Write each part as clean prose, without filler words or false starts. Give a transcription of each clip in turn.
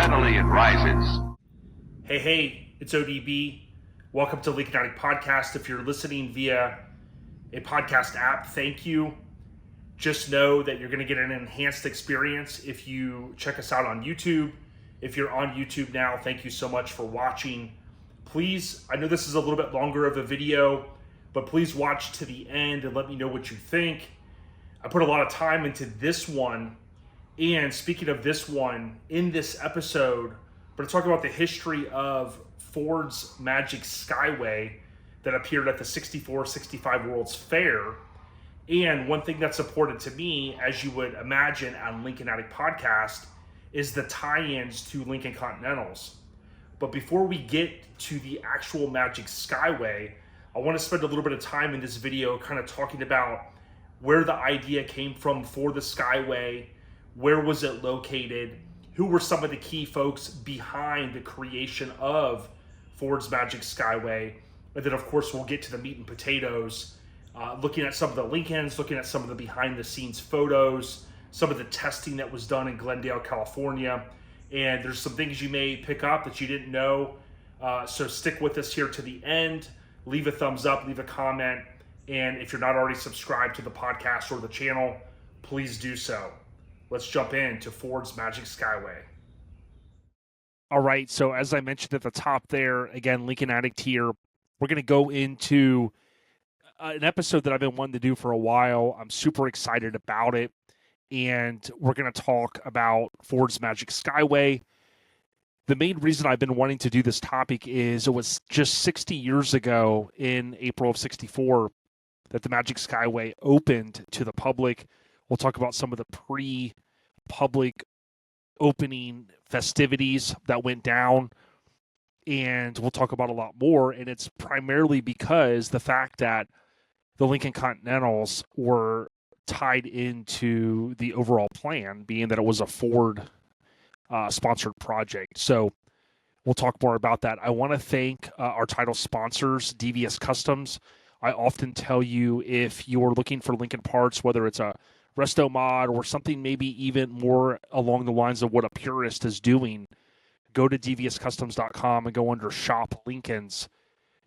steadily it rises. Hey, it's ODB. Welcome to Lincoln Addict Podcast. If you're listening via a podcast app, thank you. Just know that you're going to get an enhanced experience if you check us out on YouTube. If you're on YouTube now, thank you so much for watching. Please, I know this is a little bit longer of a video, but please watch to the end and let me know what you think. I put a lot of time into this one. And speaking of this one, in this episode, we're going to talk about the history of Ford's Magic Skyway that appeared at the 64-65 World's Fair. And one thing that's important to me, as you would imagine on Lincoln Addict Podcast, is the tie-ins to Lincoln Continentals. But before we get to the actual Magic Skyway, I want to spend a little bit of time in this video kind of talking about where the idea came from for the Skyway, where was it located, who were some of the key folks behind the creation of Ford's Magic Skyway, and then of course we'll get to the meat and potatoes, looking at some of the Lincolns, looking at some of the behind the scenes photos, some of the testing that was done in Glendale, California, and there's some things you may pick up that you didn't know, so stick with us here to the end. Leave a thumbs up, leave a comment, and if you're not already subscribed to the podcast or the channel, please do so. Let's jump into Ford's Magic Skyway. All right, so as I mentioned at the top there, again, Lincoln Addict here. We're going to go into an episode that I've been wanting to do for a while. I'm super excited about it, and we're going to talk about Ford's Magic Skyway. The main reason I've been wanting to do this topic is it was just 60 years ago in April of 64 that the Magic Skyway opened to the public. We'll talk about some of the pre-public opening festivities that went down, and we'll talk about a lot more. And it's primarily because the fact that the Lincoln Continentals were tied into the overall plan, being that it was a Ford sponsored project. So we'll talk more about that. I want to thank our title sponsors, DVS Customs. I often tell you, if you're looking for Lincoln parts, whether it's a resto mod or something maybe even more along the lines of what a purist is doing, go to dvscustoms.com and go under Shop Lincolns.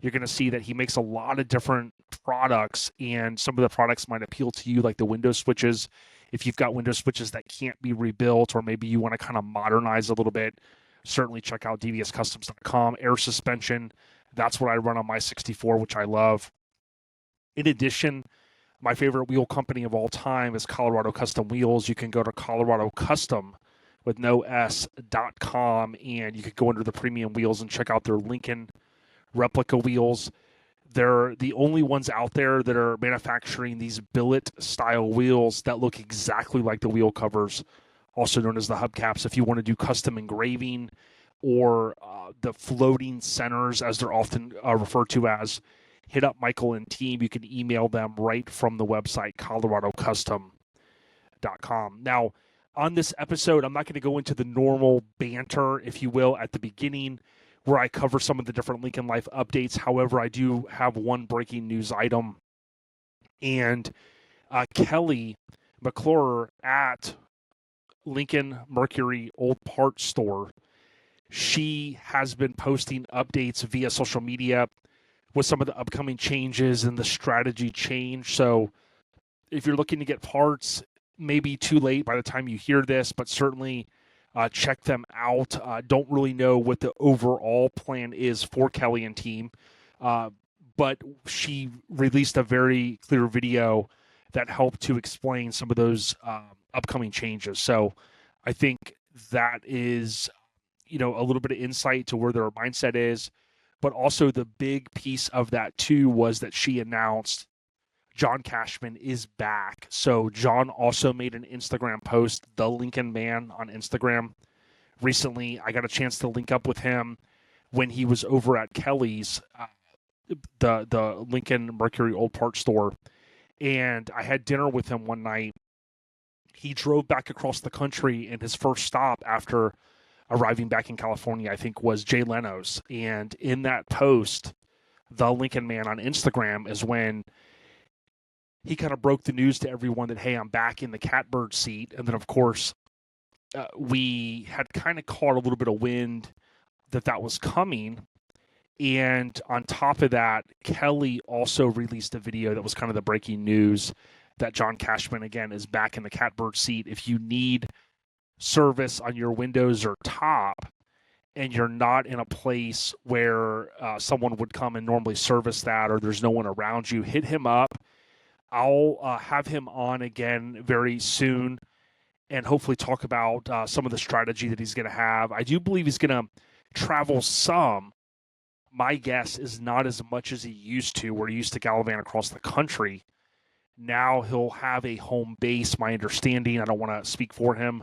You're going to see that he makes a lot of different products, and some of the products might appeal to you, like the window switches. If you've got window switches that can't be rebuilt, or maybe you want to kind of modernize a little bit, certainly check out dvscustoms.com. Air suspension, that's what I run on my 64, which I love. In addition, my favorite wheel company of all time is Colorado Custom Wheels. You can go to coloradocustom with no s.com, and you could go under the premium wheels and check out their Lincoln replica wheels. They're the only ones out there that are manufacturing these billet style wheels that look exactly like the wheel covers, also known as the hubcaps. If you want to do custom engraving or the floating centers, as they're often referred to as, hit up Michael and team. You can email them right from the website, coloradocustom.com. Now, on this episode, I'm not going to go into the normal banter, if you will, at the beginning, where I cover some of the different Lincoln Life updates. However, I do have one breaking news item. And Kelly McClure at Lincoln Mercury Old Parts Store, she has been posting updates via social media with some of the upcoming changes and the strategy change. So if you're looking to get parts, maybe too late by the time you hear this, but certainly check them out. Don't really know what the overall plan is for Kelly and team, but she released a very clear video that helped to explain some of those upcoming changes. So I think that is, a little bit of insight to where their mindset is. But also the big piece of that, too, was that she announced John Cashman is back. So John also made an Instagram post, The Lincoln Man on Instagram. Recently, I got a chance to link up with him when he was over at Kelly's, the Lincoln Mercury Old Parts Store. And I had dinner with him one night. He drove back across the country, and his first stop after arriving back in California, I think, was Jay Leno's. And in that post, The Lincoln Man on Instagram is when he kind of broke the news to everyone that, hey, I'm back in the catbird seat. And then, of course, we had kind of caught a little bit of wind that was coming. And on top of that, Kelly also released a video that was kind of the breaking news that John Cashman, again, is back in the catbird seat. If you need service on your windows or top and you're not in a place where someone would come and normally service that, or there's no one around you, hit him up. I'll have him on again very soon and hopefully talk about some of the strategy that he's going to have. I do believe he's going to travel some. My guess is not as much as he used to, where he used to gallivant across the country. Now he'll have a home base, my understanding. I don't want to speak for him,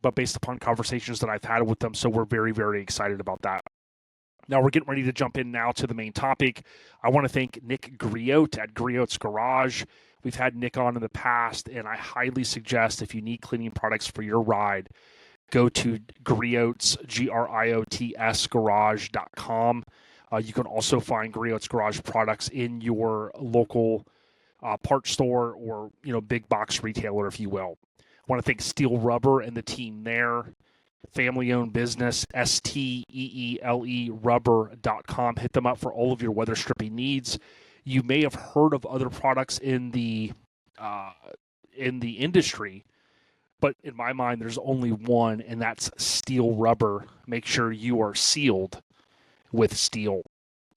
but based upon conversations that I've had with them, so we're very, very excited about that. Now we're getting ready to jump in now to the main topic. I want to thank Nick Griot at Griot's Garage. We've had Nick on in the past, and I highly suggest if you need cleaning products for your ride, go to Griot's, Griots garage.com. You can also find Griot's Garage products in your local parts store or big box retailer, if you will. I want to thank Steel Rubber and the team there. Family-owned business, STEELE rubber.com. Hit them up for all of your weather stripping needs. You may have heard of other products in the industry, but in my mind, there's only one, and that's Steel Rubber. Make sure you are sealed with steel.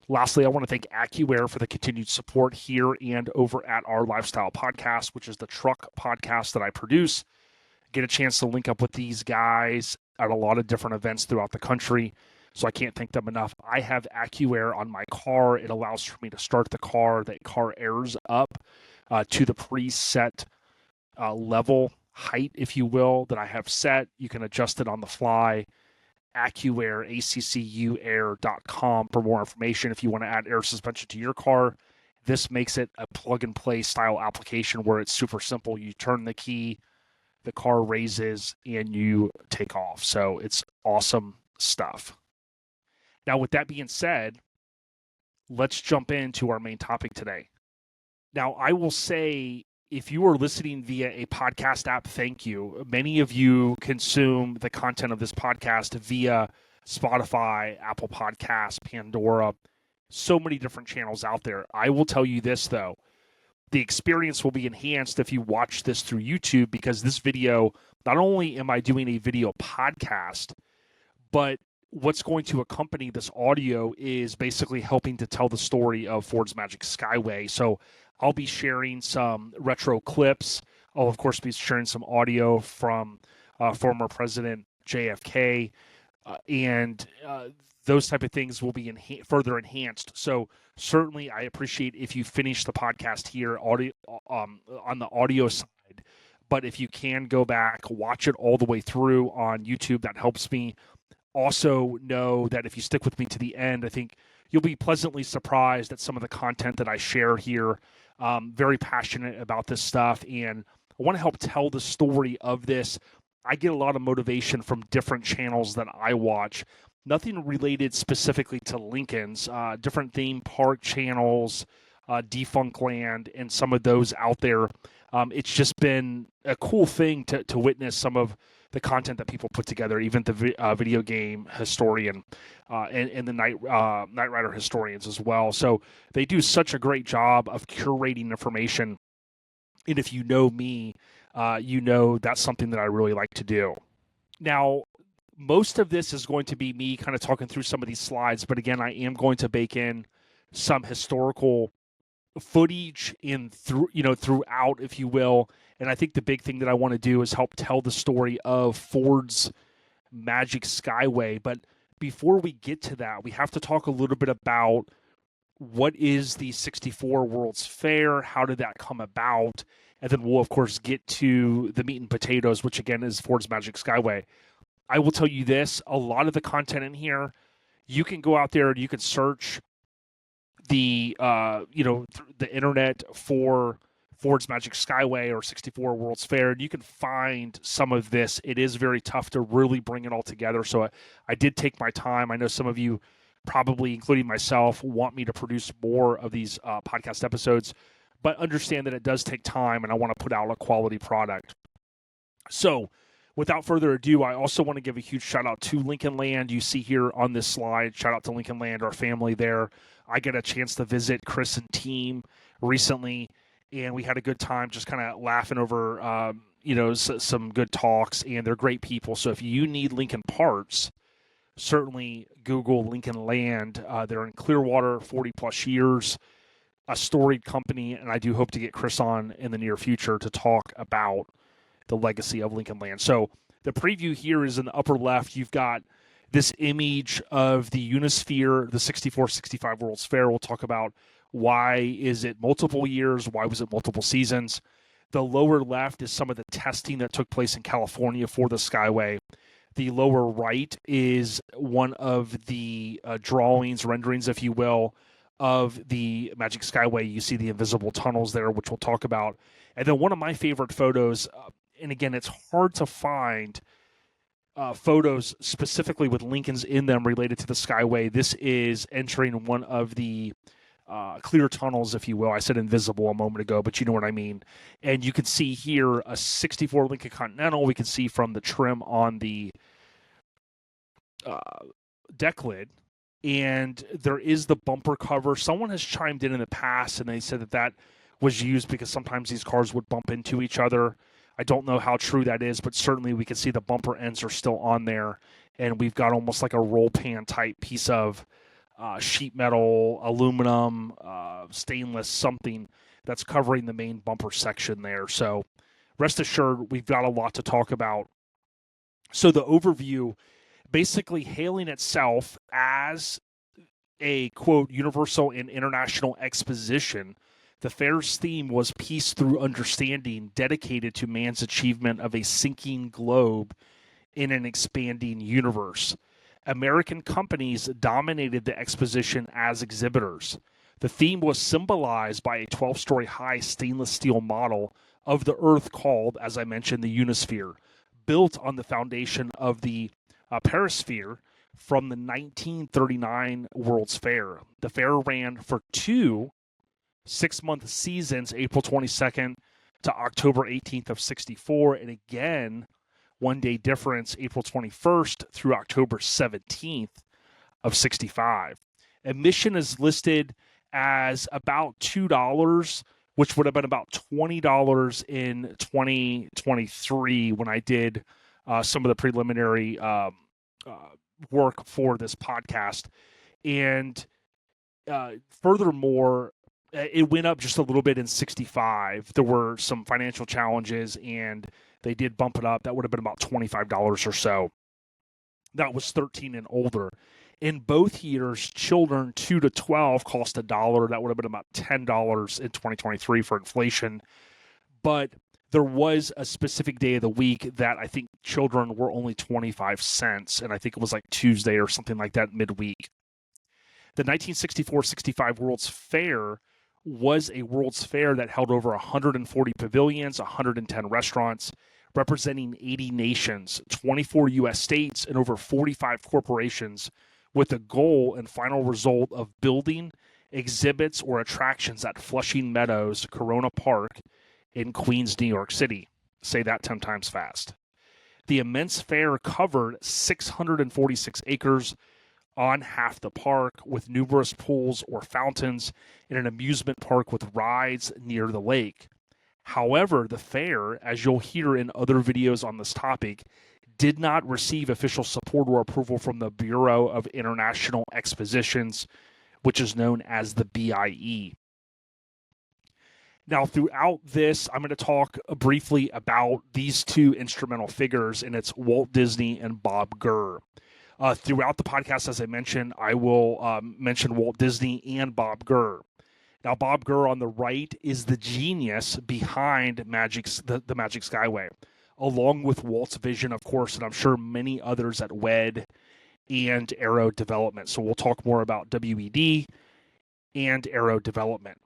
Lastly, I want to thank AccuAir for the continued support here and over at our Lifestyle Podcast, which is the truck podcast that I produce. Get a chance to link up with these guys at a lot of different events throughout the country, so I can't thank them enough. I have AccuAir on my car. It allows for me to start the car. The car airs up to the preset level height, if you will, that I have set. You can adjust it on the fly. AccuAir, accuair.com for more information. If you want to add air suspension to your car, this makes it a plug-and-play style application where it's super simple. You turn the key, the car raises, and you take off. So it's awesome stuff. Now, with that being said, let's jump into our main topic today. Now, I will say, if you are listening via a podcast app, thank you. Many of you consume the content of this podcast via Spotify, Apple Podcasts, Pandora, so many different channels out there. I will tell you this, though. The experience will be enhanced if you watch this through YouTube, because this video, not only am I doing a video podcast, but what's going to accompany this audio is basically helping to tell the story of Ford's Magic Skyway. So I'll be sharing some retro clips. I'll, of course, be sharing some audio from former President JFK, and those type of things will be further enhanced. So certainly I appreciate if you finish the podcast here audio, on the audio side. But if you can go back, watch it all the way through on YouTube, that helps me. Also know that if you stick with me to the end, I think you'll be pleasantly surprised at some of the content that I share here. Very passionate about this stuff, and I want to help tell the story of this. I get a lot of motivation from different channels that I watch. Nothing related specifically to Lincoln's, different theme park channels, Defunctland, and some of those out there. It's just been a cool thing to witness some of the content that people put together, even the video game historian and the Knight Rider historians as well. So they do such a great job of curating information. And if you know me, you know that's something that I really like to do. Now, most of this is going to be me kind of talking through some of these slides, but again, I am going to bake in some historical footage throughout, if you will. And I think the big thing that I want to do is help tell the story of Ford's Magic Skyway. But before we get to that, we have to talk a little bit about what is the 64 World's Fair, how did that come about, and then we'll, of course, get to the meat and potatoes, which, again, is Ford's Magic Skyway. I will tell you this, a lot of the content in here, you can go out there and you can search the internet for Ford's Magic Skyway or 64 World's Fair, and you can find some of this. It is very tough to really bring it all together, so I did take my time. I know some of you, probably including myself, want me to produce more of these podcast episodes, but understand that it does take time, and I want to put out a quality product. So without further ado, I also want to give a huge shout out to Lincoln Land. You see here on this slide, shout out to Lincoln Land, our family there. I get a chance to visit Chris and team recently, and we had a good time just kind of laughing over, some good talks, and they're great people. So if you need Lincoln parts, certainly Google Lincoln Land. They're in Clearwater, 40 plus years, a storied company, and I do hope to get Chris on in the near future to talk about the legacy of Lincoln Land. So the preview here is in the upper left. You've got this image of the Unisphere, the 64-65 World's Fair. We'll talk about why is it multiple years, why was it multiple seasons. The lower left is some of the testing that took place in California for the Skyway. The lower right is one of the drawings, renderings, if you will, of the Magic Skyway. You see the invisible tunnels there, which we'll talk about. And then one of my favorite photos, and again, it's hard to find photos specifically with Lincolns in them related to the Skyway. This is entering one of the clear tunnels, if you will. I said invisible a moment ago, but you know what I mean. And you can see here a 64 Lincoln Continental. We can see from the trim on the deck lid. And there is the bumper cover. Someone has chimed in the past, and they said that was used because sometimes these cars would bump into each other. I don't know how true that is, but certainly we can see the bumper ends are still on there. And we've got almost like a roll pan type piece of sheet metal, aluminum, stainless, something that's covering the main bumper section there. So rest assured, we've got a lot to talk about. So the overview, basically hailing itself as a, quote, universal and international exposition, the fair's theme was peace through understanding, dedicated to man's achievement of a sinking globe in an expanding universe. American companies dominated the exposition as exhibitors. The theme was symbolized by a 12-story high stainless steel model of the Earth called, as I mentioned, the Unisphere, built on the foundation of the Perisphere from the 1939 World's Fair. The fair ran for 2 6-month seasons, April 22nd to October 18th of 64, and again, one-day difference, April 21st through October 17th of 65. Admission is listed as about $2, which would have been about $20 in 2023 when I did some of the preliminary work for this podcast. And furthermore, it went up just a little bit in 65. There were some financial challenges, and they did bump it up. That would have been about $25 or so. That was 13 and older. In both years, children 2 to 12 cost $1. That would have been about $10 in 2023 for inflation. But there was a specific day of the week that I think children were only 25 cents, and I think it was like Tuesday or something like that midweek. The 1964-65 World's Fair was a World's Fair that held over 140 pavilions, 110 restaurants, representing 80 nations, 24 U.S. states, and over 45 corporations, with the goal and final result of building exhibits or attractions at Flushing Meadows, Corona Park in Queens, New York City. Say that 10 times fast. The immense fair covered 646 acres on half the park, with numerous pools or fountains in an amusement park with rides near the lake. However, the fair, as you'll hear in other videos on this topic, did not receive official support or approval from the Bureau of International Expositions, which is known as the BIE. Now, throughout this, I'm going to talk briefly about these two instrumental figures, and it's Walt Disney and Bob Gurr. Throughout the podcast, as I mentioned, I will mention Walt Disney and Bob Gurr. Now, Bob Gurr on the right is the genius behind the Magic Skyway, along with Walt's vision, of course, and I'm sure many others at WED and Aero Development. So we'll talk more about WED and Aero Development.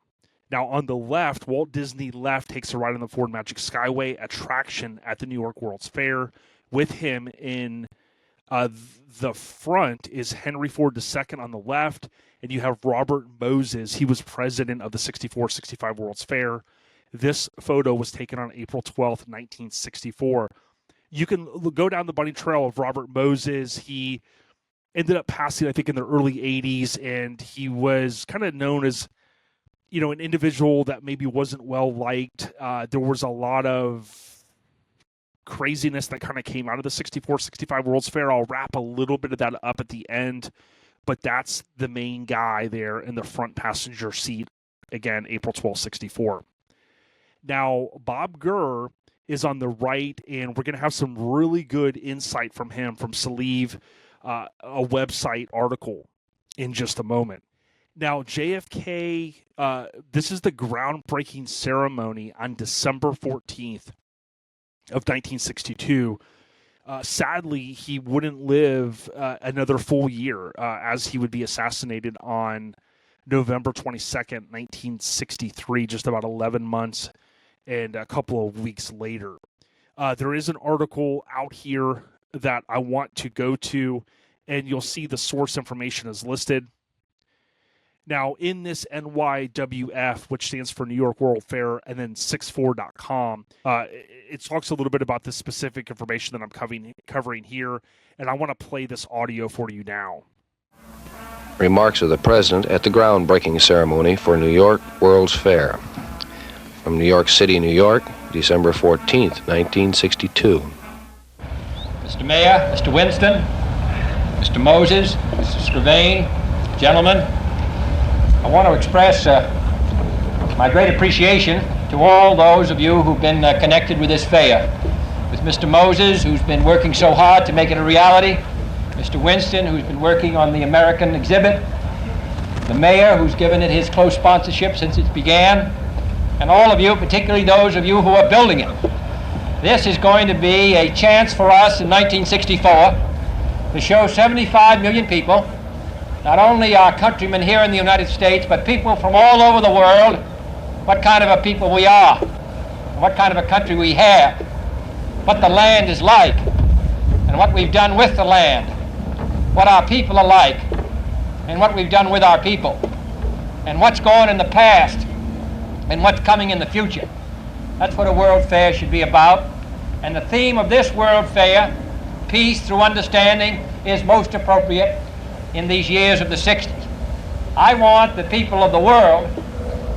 Now, on the left, Walt Disney takes a ride on the Ford Magic Skyway attraction at the New York World's Fair. With him in the front is Henry Ford II on the left, and you have Robert Moses. He was president of the 64-65 World's Fair. This photo was taken on April 12th, 1964. you can go down the bunny trail of Robert Moses. He ended up passing, I think, in the early 80s, and he was kind of known as, an individual that maybe wasn't well liked. There was a lot of craziness that kind of came out of the 64-65 World's Fair. I'll wrap a little bit of that up at the end, but that's the main guy there in the front passenger seat. Again, April 12, 64. Now, Bob Gurr is on the right, and we're going to have some really good insight from him from Salive, a website article in just a moment. Now, JFK, this is the groundbreaking ceremony on December 14th of 1962. Sadly, he wouldn't live another full year as he would be assassinated on November 22nd, 1963, just about 11 months and a couple of weeks later. There is an article out here that I want to go to, and you'll see the source information is listed. Now, in this NYWF, which stands for New York World Fair, and then 64.com, it talks a little bit about the specific information that I'm covering here, and I want to play this audio for you now. Remarks of the President at the groundbreaking ceremony for New York World's Fair. From New York City, New York, December 14th, 1962. Mr. Mayor, Mr. Winston, Mr. Moses, Mr. Scrivane, gentlemen, I want to express my great appreciation to all those of you who've been connected with this fair. With Mr. Moses, who's been working so hard to make it a reality, Mr. Winston, who's been working on the American exhibit, the mayor, who's given it his close sponsorship since it began, and all of you, particularly those of you who are building it. This is going to be a chance for us in 1964 to show 75 million people, not only our countrymen here in the United States, but people from all over the world, what kind of a people we are, what kind of a country we have, what the land is like, and what we've done with the land, what our people are like, and what we've done with our people, and what's gone in the past, and what's coming in the future. That's what a World Fair should be about. And the theme of this World Fair, peace through understanding, is most appropriate in these years of the 60s. I want the people of the world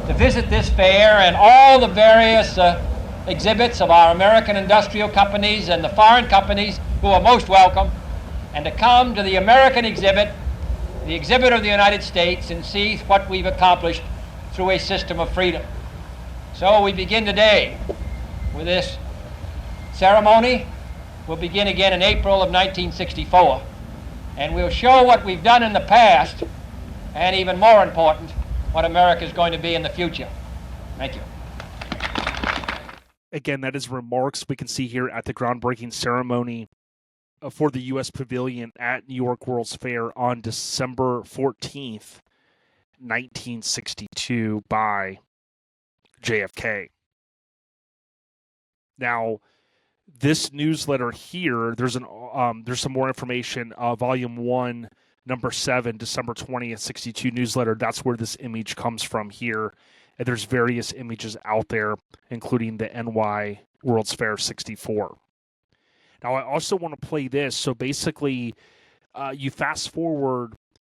to visit this fair and all the various exhibits of our American industrial companies and the foreign companies who are most welcome, and to come to the American exhibit, the exhibit of the United States, and see what we've accomplished through a system of freedom. So we begin today with this ceremony. We'll begin again in April of 1964, and we'll show what we've done in the past, and even more important, what America is going to be in the future. Thank you. Again, that is remarks we can see here at the groundbreaking ceremony for the U.S. Pavilion at New York World's Fair on December 14th, 1962 by JFK. Now, this newsletter here, there's some more information. Volume 1, number 7, December 20th, 62 newsletter. That's where this image comes from here. And there's various images out there, including the NY World's Fair 64. Now, I also want to play this. So basically, you fast forward,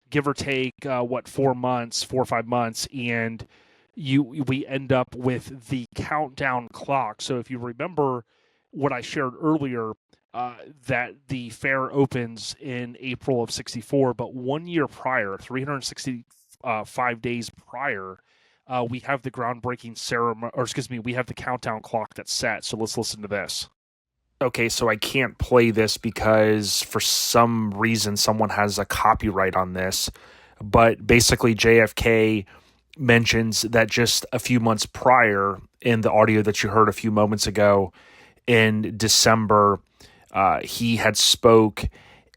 give or take, 4 or 5 months, and we end up with the countdown clock. So if you remember what I shared earlier, that the fair opens in April of 64, but 1 year prior, 365 days prior, we have the groundbreaking ceremony, we have the countdown clock that's set. So let's listen to this. Okay, so I can't play this because for some reason someone has a copyright on this, but basically JFK mentions that just a few months prior, in the audio that you heard a few moments ago, in December, he had spoke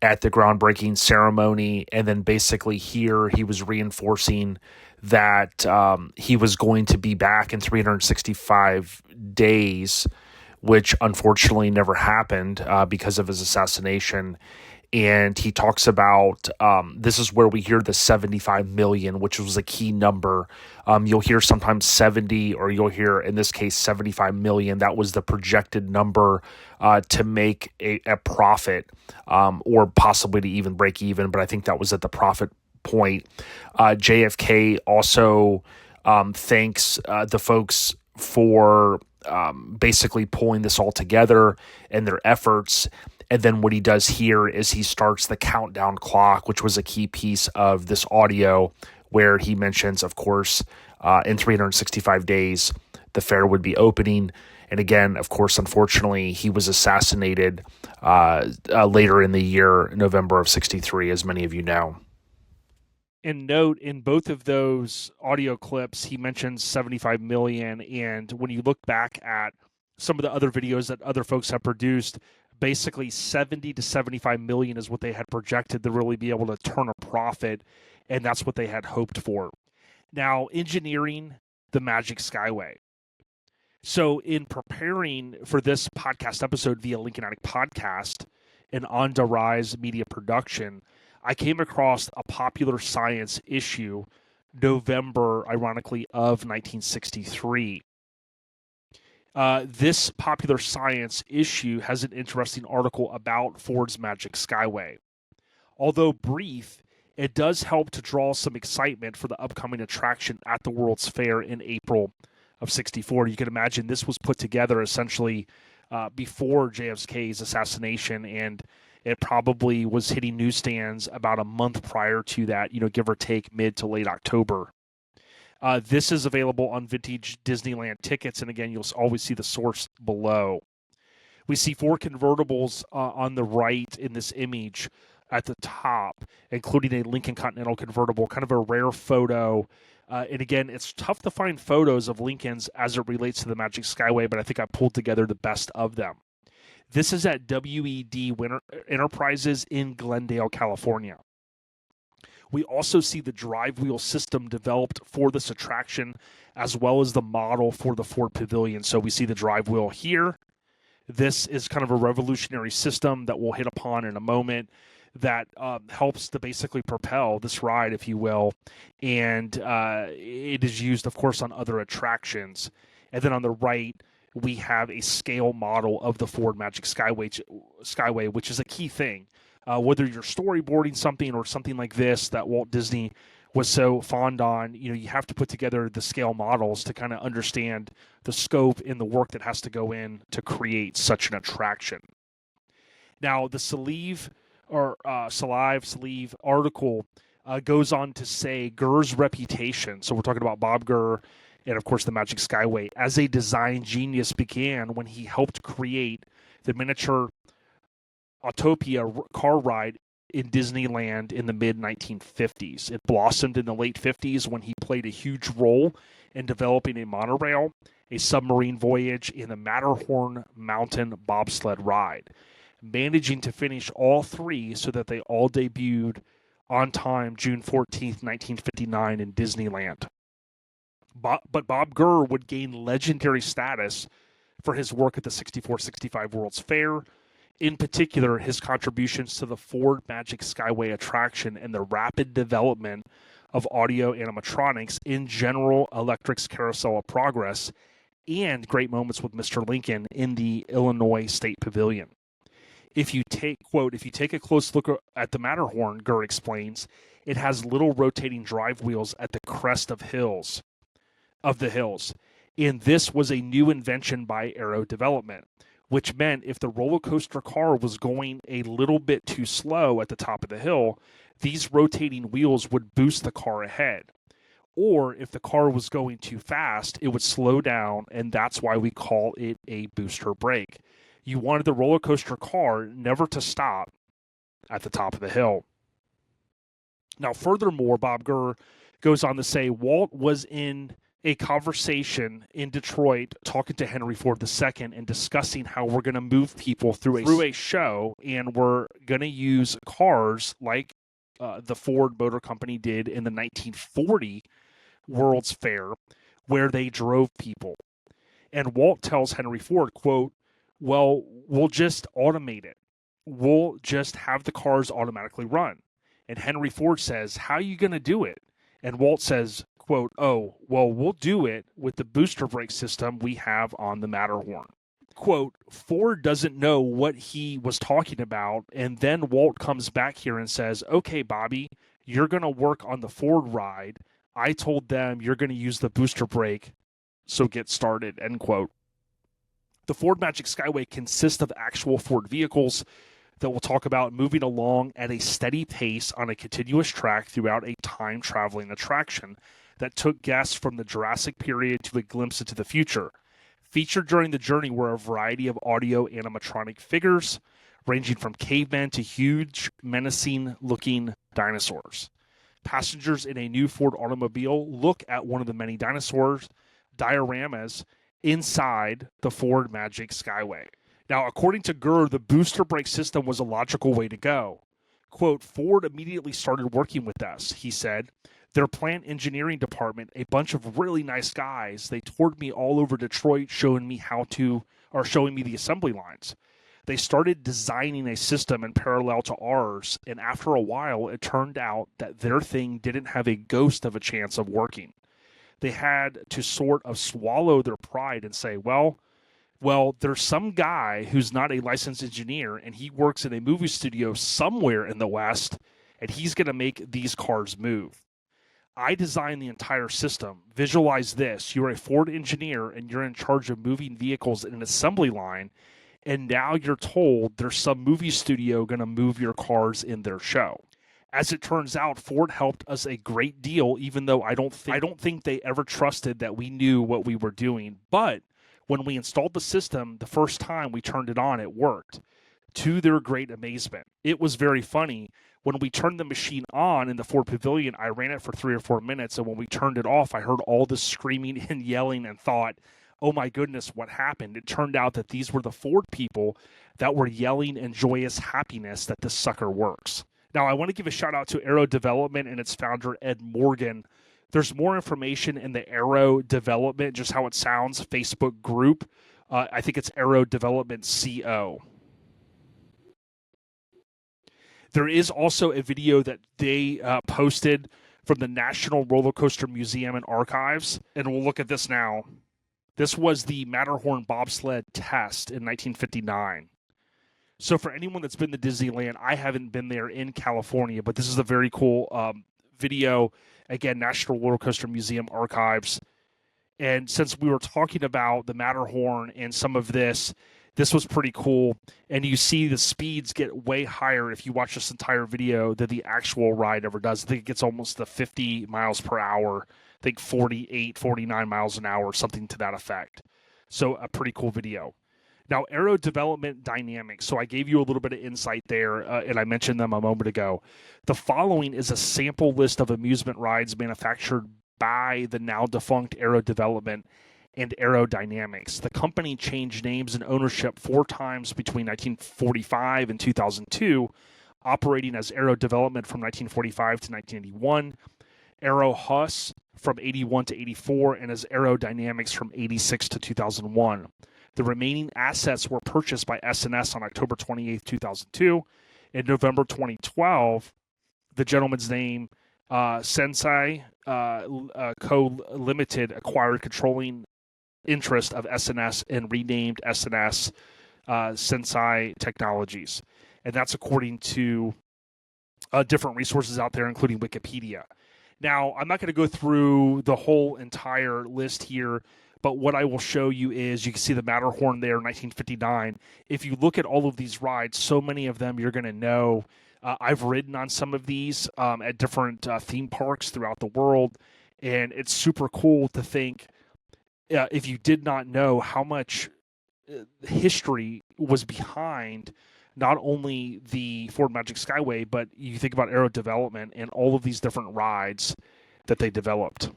at the groundbreaking ceremony, and then basically here he was reinforcing that he was going to be back in 365 days, which unfortunately never happened because of his assassination. And he talks about this is where we hear the 75 million, which was a key number. You'll hear sometimes 70, or you'll hear, in this case, 75 million. That was the projected number to make a profit, or possibly to even break even. But I think that was at the profit point. JFK also thanks the folks for basically pulling this all together and their efforts. And then what he does here is he starts the countdown clock, which was a key piece of this audio, where he mentions, of course, in 365 days, the fair would be opening. And again, of course, unfortunately, he was assassinated later in the year, November of 63, as many of you know. And note, in both of those audio clips, he mentions 75 million. And when you look back at some of the other videos that other folks have produced, basically 70 to 75 million is what they had projected to really be able to turn a profit. And that's what they had hoped for. Now, engineering the Magic Skyway. So in preparing for this podcast episode via Lincoln Addict Podcast, an On the Rise media production, I came across a Popular Science issue, November, ironically, of 1963. This Popular Science issue has an interesting article about Ford's Magic Skyway. Although brief, it does help to draw some excitement for the upcoming attraction at the World's Fair in April of 64. You can imagine this was put together essentially before JFK's assassination, and it probably was hitting newsstands about a month prior to that, give or take mid to late October. This is available on vintage Disneyland tickets, and again, you'll always see the source below. We see 4 convertibles on the right in this image at the top, including a Lincoln Continental convertible, kind of a rare photo. And again, it's tough to find photos of Lincolns as it relates to the Magic Skyway, but I think I pulled together the best of them. This is at WED Winter Enterprises in Glendale, California. We also see the drive wheel system developed for this attraction, as well as the model for the Ford Pavilion. So we see the drive wheel here. This is kind of a revolutionary system that we'll hit upon in a moment that helps to basically propel this ride, if you will. And it is used, of course, on other attractions. And then on the right, we have a scale model of the Ford Magic Skyway, which is a key thing. Whether you're storyboarding something or something like this that Walt Disney was so fond on, you have to put together the scale models to kind of understand the scope and the work that has to go in to create such an attraction. Now, the Sleeve article goes on to say Gurr's reputation. So we're talking about Bob Gurr and, of course, the Magic Skyway as a design genius began when he helped create the miniature Autopia car ride in Disneyland in the mid-1950s. It blossomed in the late 50s when he played a huge role in developing a monorail, a submarine voyage, and the Matterhorn mountain bobsled ride, managing to finish all 3 so that they all debuted on time June 14th, 1959 in Disneyland. But Bob Gurr would gain legendary status for his work at the 64-65 World's Fair, in particular his contributions to the Ford Magic Skyway attraction and the rapid development of audio animatronics in General Electric's Carousel of Progress, and great moments with Mr. Lincoln in the Illinois State Pavilion. If you take a close look at the Matterhorn, Gurr explains, it has little rotating drive wheels at the crest of the hills. And this was a new invention by Aero Development, which meant if the roller coaster car was going a little bit too slow at the top of the hill, these rotating wheels would boost the car ahead. Or if the car was going too fast, it would slow down, and that's why we call it a booster brake. You wanted the roller coaster car never to stop at the top of the hill. Now, furthermore, Bob Gurr goes on to say Walt was in a conversation in Detroit talking to Henry Ford II and discussing how we're going to move people through a show, and we're going to use cars like the Ford Motor Company did in the 1940 World's Fair, where they drove people. And Walt tells Henry Ford, quote, well, we'll just automate it. we'll just have the cars automatically run. And Henry Ford says, how are you going to do it? And Walt says, quote, oh, well, we'll do it with the booster brake system we have on the Matterhorn. Quote, Ford doesn't know what he was talking about. And then Walt comes back here and says, okay, Bobby, you're going to work on the Ford ride. I told them you're going to use the booster brake, so get started, end quote. The Ford Magic Skyway consists of actual Ford vehicles that we'll talk about moving along at a steady pace on a continuous track throughout a time-traveling attraction that took guests from the Jurassic period to a glimpse into the future. Featured during the journey were a variety of audio animatronic figures, ranging from cavemen to huge, menacing-looking dinosaurs. Passengers in a new Ford automobile look at one of the many dinosaurs dioramas inside the Ford Magic Skyway. Now, according to Gurr, the booster brake system was a logical way to go. Quote, Ford immediately started working with us, he said. Their plant engineering department, a bunch of really nice guys, they toured me all over Detroit showing me the assembly lines. They started designing a system in parallel to ours, and after a while, it turned out that their thing didn't have a ghost of a chance of working. They had to sort of swallow their pride and say, well, there's some guy who's not a licensed engineer, and he works in a movie studio somewhere in the West, and he's going to make these cars move. I designed the entire system. Visualize this. You're a Ford engineer, and you're in charge of moving vehicles in an assembly line, and now you're told there's some movie studio going to move your cars in their show. As it turns out, Ford helped us a great deal, even though I don't think they ever trusted that we knew what we were doing. But when we installed the system, the first time we turned it on, it worked, to their great amazement. It was very funny. When we turned the machine on in the Ford Pavilion, I ran it for 3 or 4 minutes, and when we turned it off, I heard all this screaming and yelling and thought, oh my goodness, what happened? It turned out that these were the Ford people that were yelling in joyous happiness that this sucker works. Now, I want to give a shout out to Aero Development and its founder, Ed Morgan. There's more information in the Aero Development, just how it sounds, Facebook group. I think it's Aero Development CO. There is also a video that they posted from the National Roller Coaster Museum and Archives, and we'll look at this now. This was the Matterhorn bobsled test in 1959. So for anyone that's been to Disneyland, I haven't been there in California, but this is a very cool video. Again, National Roller Coaster Museum Archives. And since we were talking about the Matterhorn and some of this was pretty cool. And you see the speeds get way higher if you watch this entire video than the actual ride ever does. I think it gets almost the 50 miles per hour. I think 48, 49 miles an hour, something to that effect. So a pretty cool video. Now, Aero Development Dynamics. So I gave you a little bit of insight there, and I mentioned them a moment ago. The following is a sample list of amusement rides manufactured by the now defunct Aero Development and Aerodynamics. The company changed names and ownership 4 times between 1945 and 2002, operating as Aero Development from 1945 to 1981, Aero Hus from 81 to 84, and as Aerodynamics from 86 to 2001. The remaining assets were purchased by S&S on October 28, 2002. In November 2012, the gentleman's name, Sensei Co. Limited, acquired controlling interest of S&S and renamed S&S Sensei Technologies. And that's according to different resources out there, including Wikipedia. Now, I'm not going to go through the whole entire list here, but what I will show you is you can see the Matterhorn there, 1959. If you look at all of these rides, so many of them you're going to know. I've ridden on some of these at different theme parks throughout the world, and it's super cool to think, if you did not know how much history was behind not only the Ford Magic Skyway, but you think about Aero Development and all of these different rides that they developed.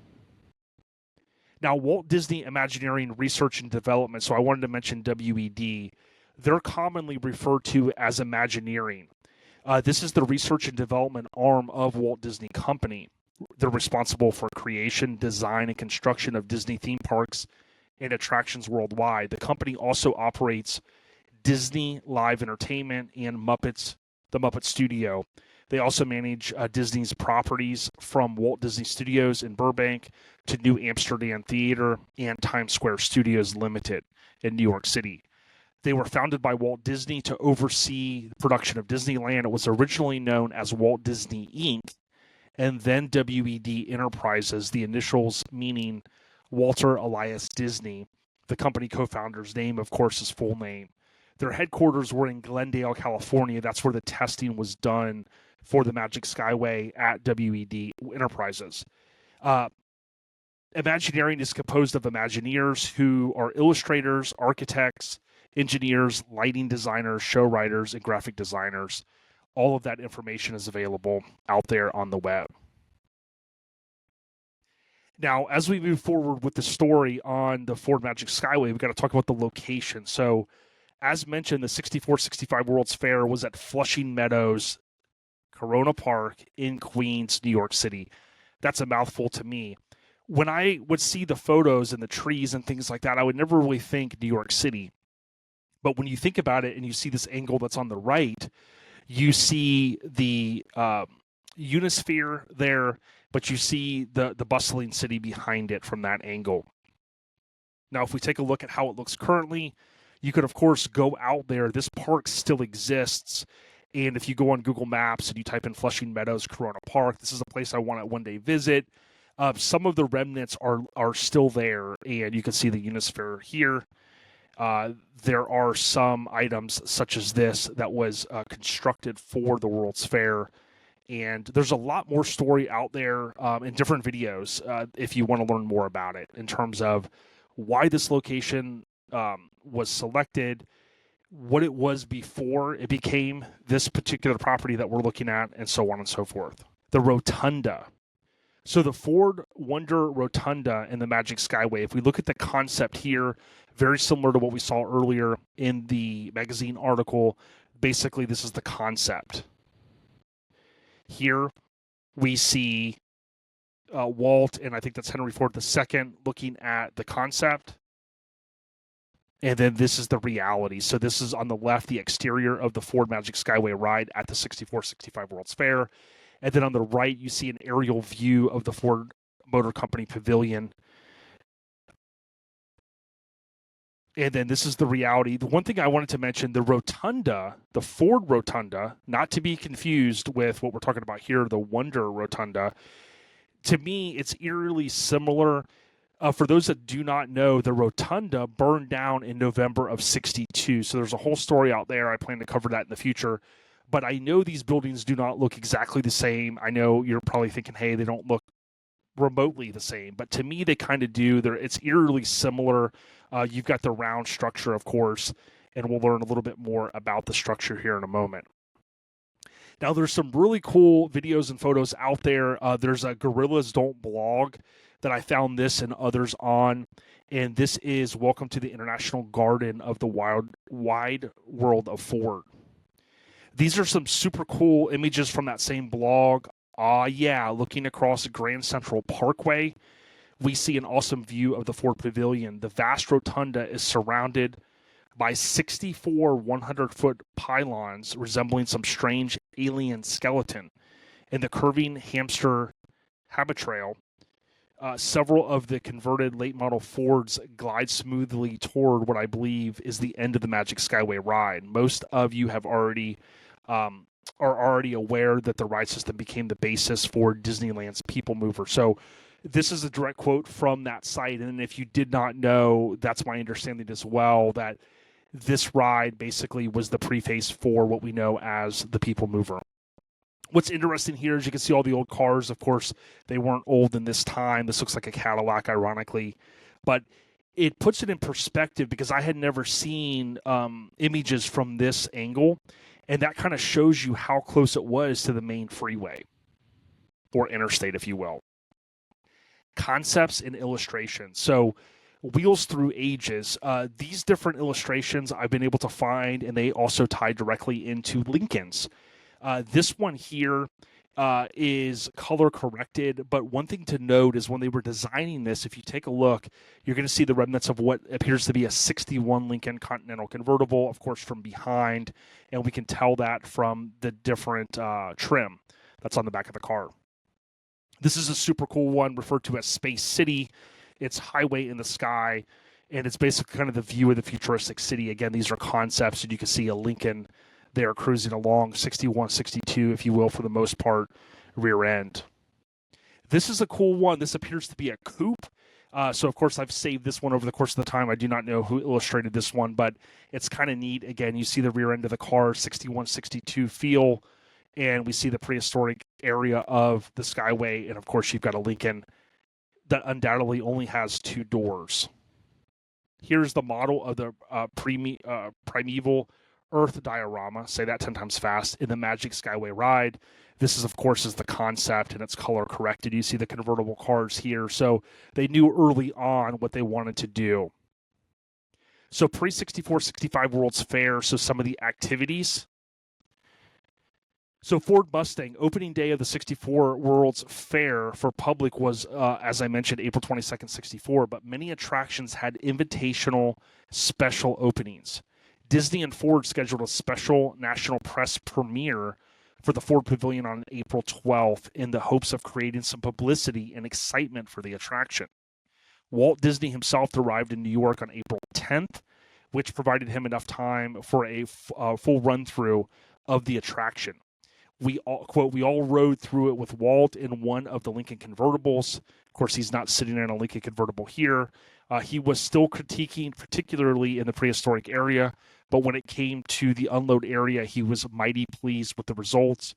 Now, Walt Disney Imagineering Research and Development, so I wanted to mention WED, they're commonly referred to as Imagineering. This is the research and development arm of Walt Disney Company. They're responsible for creation, design, and construction of Disney theme parks and attractions worldwide. The company also operates Disney Live Entertainment, and the Muppet Studio. They also manage Disney's properties from Walt Disney Studios in Burbank to New Amsterdam Theater and Times Square Studios Limited in New York City. They were founded by Walt Disney to oversee the production of Disneyland. It was originally known as Walt Disney Inc. and then WED Enterprises, the initials meaning Walter Elias Disney. The company co-founder's name, of course, his full name. Their headquarters were in Glendale, California. That's where the testing was done for the Magic Skyway at WED Enterprises. Imagineering is composed of Imagineers who are illustrators, architects, engineers, lighting designers, show writers, and graphic designers. All of that information is available out there on the web. Now, as we move forward with the story on the Ford Magic Skyway, we've got to talk about the location. So, as mentioned, the 6465 World's Fair was at Flushing Meadows, Corona Park in Queens, New York City. That's a mouthful to me. When I would see the photos and the trees and things like that, I would never really think New York City. But when you think about it and you see this angle that's on the right, you see the Unisphere there, but you see the bustling city behind it from that angle. Now, if we take a look at how it looks currently, you could, of course, go out there. This park still exists. And if you go on Google Maps and you type in Flushing Meadows, Corona Park, this is a place I want to one day visit. Some of the remnants are still there, and you can see the Unisphere here. There are some items such as this that was constructed for the World's Fair. And there's a lot more story out there in different videos if you want to learn more about it in terms of why this location was selected, what it was before it became this particular property that we're looking at, and so on and so forth. The Rotunda. So the Ford Wonder Rotunda and the Magic Skyway, if we look at the concept here, very similar to what we saw earlier in the magazine article, basically this is the concept. Here we see Walt, and I think that's Henry Ford II, looking at the concept. And then this is the reality. So this is on the left, the exterior of the Ford Magic Skyway ride at the 6465 World's Fair. And then on the right, you see an aerial view of the Ford Motor Company Pavilion. And then this is the reality. The one thing I wanted to mention, the Rotunda, the Ford Rotunda, not to be confused with what we're talking about here, the Wonder Rotunda. To me, it's eerily similar. For those that do not know, the Rotunda burned down in November of '62. So there's a whole story out there. I plan to cover that in the future. But I know these buildings do not look exactly the same. I know you're probably thinking, hey, they don't look remotely the same. But to me, they kind of do. It's eerily similar. You've got the round structure, of course, and we'll learn a little bit more about the structure here in a moment. Now, there's some really cool videos and photos out there. There's a Gorillas Don't blog that I found this and others on. And this is Welcome to the International Garden of the Wide World of Ford. These are some super cool images from that same blog. Looking across Grand Central Parkway, we see an awesome view of the Ford Pavilion. The vast rotunda is surrounded by 64 100-foot pylons resembling some strange alien skeleton. In the curving hamster habitrail, several of the converted late model Fords glide smoothly toward what I believe is the end of the Magic Skyway ride. Most of you have already are already aware that the ride system became the basis for Disneyland's People Mover. So this is a direct quote from that site. And if you did not know, that's my understanding as well, that this ride basically was the preface for what we know as the People Mover. What's interesting here is you can see all the old cars. Of course, they weren't old in this time. This looks like a Cadillac, ironically. But it puts it in perspective because I had never seen images from this angle. And that kind of shows you how close it was to the main freeway, or interstate, if you will. Concepts and illustrations. So Wheels Through Ages. These different illustrations I've been able to find, and they also tie directly into Lincoln's. This one here is color corrected. But one thing to note is when they were designing this, if you take a look, you're going to see the remnants of what appears to be a 61 Lincoln Continental convertible, of course, from behind. And we can tell that from the different trim that's on the back of the car. This is a super cool one referred to as Space City. It's highway in the sky, and it's basically kind of the view of the futuristic city. Again, these are concepts, and you can see a Lincoln there cruising along, 61, 62, if you will, for the most part, rear end. This is a cool one. This appears to be a coupe. So, of course, I've saved this one over the course of the time. I do not know who illustrated this one, but it's kind of neat. Again, you see the rear end of the car, 61, 62 feel, and we see the prehistoric area of the Skyway. And, of course, you've got a Lincoln that undoubtedly only has 2 doors. Here's the model of the primeval Earth diorama, say that 10 times fast, in the Magic Skyway ride. This is, of course, is the concept, and it's color corrected. You see the convertible cars here. So they knew early on what they wanted to do. So pre-64, 65 World's Fair, so some of the activities. So Ford Mustang, opening day of the 64 World's Fair for public was, as I mentioned, April 22nd, 64, but many attractions had invitational special openings. Disney and Ford scheduled a special national press premiere for the Ford Pavilion on April 12th in the hopes of creating some publicity and excitement for the attraction. Walt Disney himself arrived in New York on April 10th, which provided him enough time for a full run-through of the attraction. We all rode through it with Walt in one of the Lincoln convertibles. Of course, he's not sitting in a Lincoln convertible here. He was still critiquing, particularly in the prehistoric area, but when it came to the unload area, he was mighty pleased with the results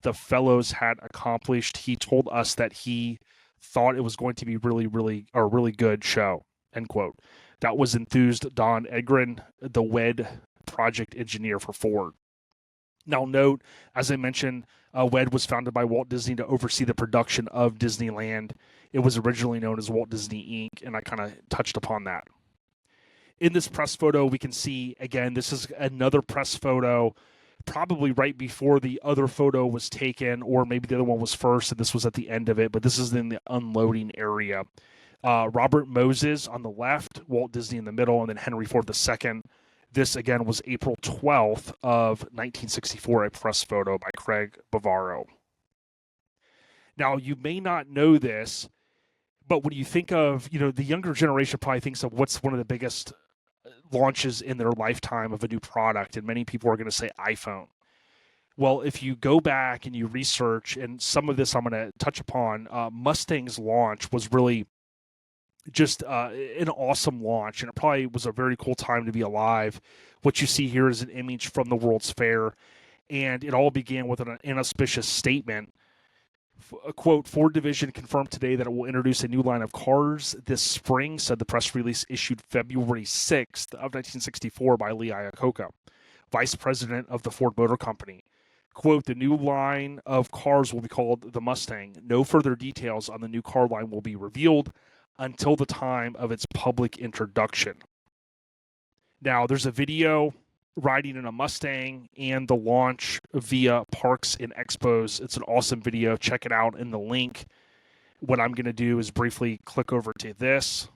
the fellows had accomplished. He told us that he thought it was going to be a really good show, end quote. That was enthused Don Edgren, the WED project engineer for Ford. Now note, as I mentioned, WED was founded by Walt Disney to oversee the production of Disneyland. It was originally known as Walt Disney Inc., and I kind of touched upon that. In this press photo, we can see, again, this is another press photo, probably right before the other photo was taken, or maybe the other one was first, and this was at the end of it, but this is in the unloading area. Robert Moses on the left, Walt Disney in the middle, and then Henry Ford II. This, again, was April 12th of 1964, a press photo by Craig Bavaro. Now, you may not know this, but when you think of, the younger generation probably thinks of what's one of the biggest launches in their lifetime of a new product, and many people are going to say iPhone. Well, if you go back and you research, and some of this I'm going to touch upon, Mustang's launch was really just an awesome launch, and it probably was a very cool time to be alive. What you see here is an image from the World's Fair, and it all began with an inauspicious statement. A quote, Ford Division confirmed today that it will introduce a new line of cars this spring, said the press release issued February 6th of 1964 by Lee Iacocca, vice president of the Ford Motor Company. Quote, the new line of cars will be called the Mustang. No further details on the new car line will be revealed until the time of its public introduction. Now, there's a video riding in a Mustang and the launch via Parks and Expos. It's an awesome video. Check it out in the link. What I'm going to do is briefly click over to this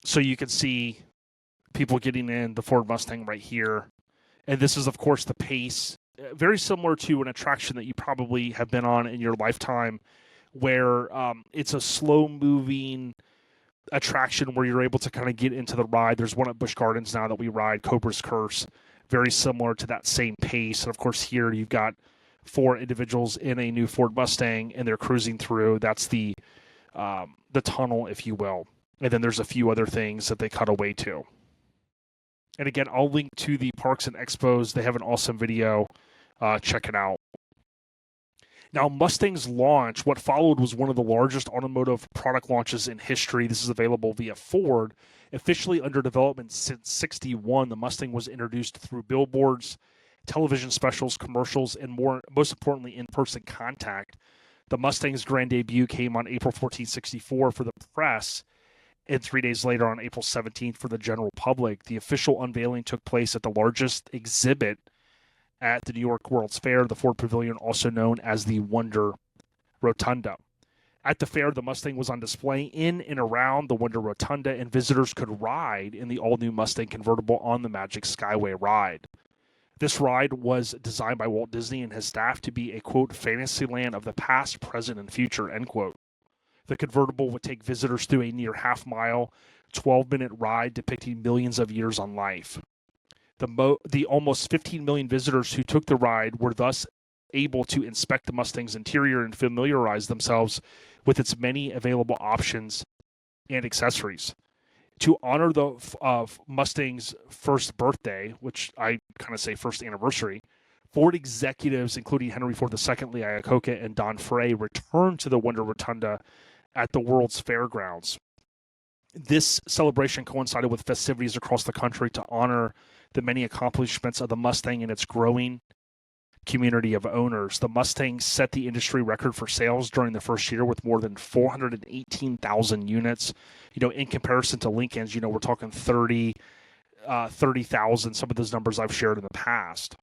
so you can see people getting in the Ford Mustang right here. And this is, of course, the pace. Very similar to an attraction that you probably have been on in your lifetime, where it's a slow-moving attraction where you're able to kind of get into the ride. There's one at Busch Gardens now that we ride, Cobra's Curse, very similar to that same pace. And, of course, here you've got 4 individuals in a new Ford Mustang, and they're cruising through. That's the tunnel, if you will. And then there's a few other things that they cut away to. And, again, I'll link to the Parks and Expos. They have an awesome video. Check it out. Now, Mustang's launch, what followed was one of the largest automotive product launches in history. This is available via Ford. Officially under development since '61, the Mustang was introduced through billboards, television specials, commercials, and most importantly, in-person contact. The Mustang's grand debut came on April 14, '64 for the press, and 3 days later on April 17th for the general public. The official unveiling took place at the largest exhibit at the New York World's Fair, the Ford Pavilion, also known as the Wonder Rotunda. At the fair, the Mustang was on display in and around the Wonder Rotunda, and visitors could ride in the all-new Mustang convertible on the Magic Skyway ride. This ride was designed by Walt Disney and his staff to be a, quote, fantasyland of the past, present, and future, end quote. The convertible would take visitors through a near half-mile, 12-minute ride depicting millions of years on life. The almost 15 million visitors who took the ride were thus able to inspect the Mustang's interior and familiarize themselves with its many available options and accessories. To honor the Mustang's first birthday, which I kind of say first anniversary, Ford executives, including Henry Ford II, Lee Iacocca, and Don Frey, returned to the Wonder Rotunda at the World's Fairgrounds. This celebration coincided with festivities across the country to honor the many accomplishments of the Mustang and its growing community of owners. The Mustang set the industry record for sales during the first year with more than 418,000 units. In comparison to Lincoln's, we're talking 30,000, some of those numbers I've shared in the past.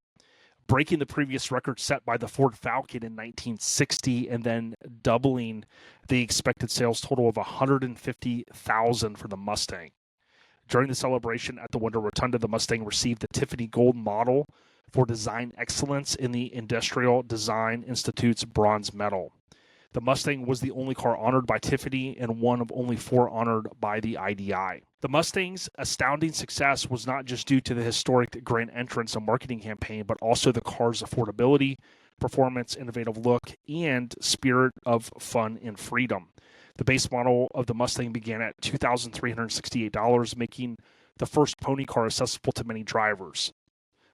Breaking the previous record set by the Ford Falcon in 1960 and then doubling the expected sales total of 150,000 for the Mustang. During the celebration at the Wonder Rotunda, the Mustang received the Tiffany Gold Model for Design Excellence in the Industrial Design Institute's Bronze Medal. The Mustang was the only car honored by Tiffany and one of only 4 honored by the IDI. The Mustang's astounding success was not just due to the historic grand entrance and marketing campaign, but also the car's affordability, performance, innovative look, and spirit of fun and freedom. The base model of the Mustang began at $2,368, making the first pony car accessible to many drivers.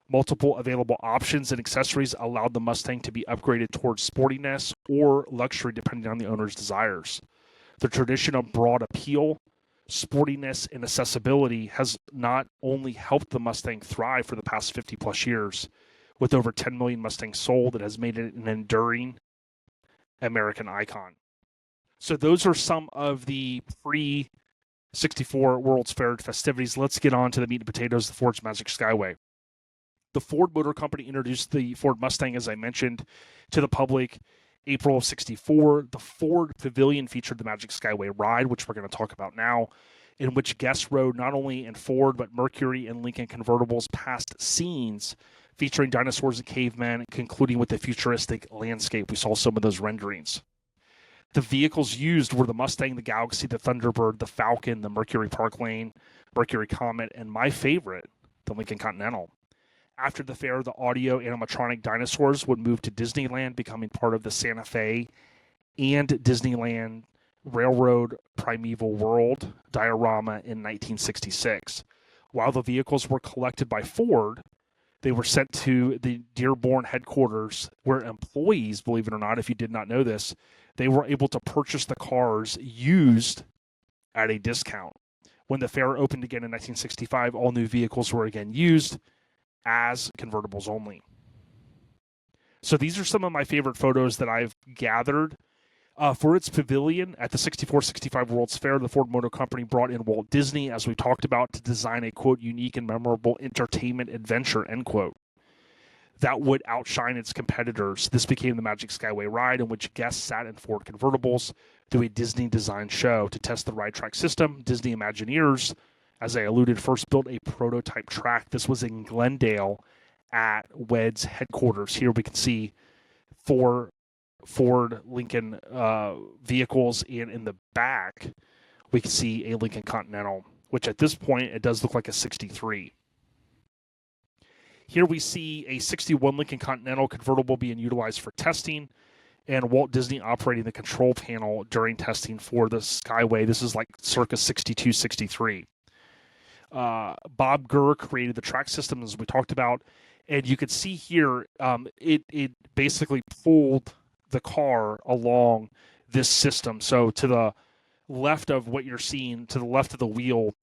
Multiple available options and accessories allowed the Mustang to be upgraded towards sportiness or luxury depending on the owner's desires. The tradition of broad appeal, sportiness, and accessibility has not only helped the Mustang thrive for the past 50 plus years. With over 10 million Mustangs sold, it has made it an enduring American icon. So those are some of the pre-64 World's Fair festivities. Let's get on to the meat and potatoes, the Ford's Magic Skyway. The Ford Motor Company introduced the Ford Mustang, as I mentioned, to the public April of 64. The Ford Pavilion featured the Magic Skyway ride, which we're going to talk about now, in which guests rode not only in Ford, but Mercury and Lincoln convertibles past scenes featuring dinosaurs and cavemen, concluding with the futuristic landscape. We saw some of those renderings. The vehicles used were the Mustang, the Galaxy, the Thunderbird, the Falcon, the Mercury Parklane, Mercury Comet, and my favorite, the Lincoln Continental. After the fair, the audio animatronic dinosaurs would move to Disneyland, becoming part of the Santa Fe and Disneyland Railroad Primeval World diorama in 1966. While the vehicles were collected by Ford, they were sent to the Dearborn headquarters, where employees, believe it or not, if you did not know this, they were able to purchase the cars used at a discount. When the fair opened again in 1965, all new vehicles were again used as convertibles only. So these are some of my favorite photos that I've gathered. For its pavilion at the 64-65 World's Fair, the Ford Motor Company brought in Walt Disney, as we talked about, to design a, quote, unique and memorable entertainment adventure, end quote, that would outshine its competitors. This became the Magic Skyway ride, in which guests sat in Ford convertibles through a Disney-designed show. To test the ride track system, Disney Imagineers, as I alluded, first built a prototype track. This was in Glendale at WED's headquarters. Here we can see 4 Ford Lincoln vehicles, and in the back we can see a Lincoln Continental, which at this point it does look like a 63. Here we see a 61 Lincoln Continental convertible being utilized for testing, and Walt Disney operating the control panel during testing for the Skyway. This is like circa 62, 63. Bob Gurr created the track system, as we talked about, and you could see here it basically pulled the car along this system. So to the left of what you're seeing, to the left of the wheel,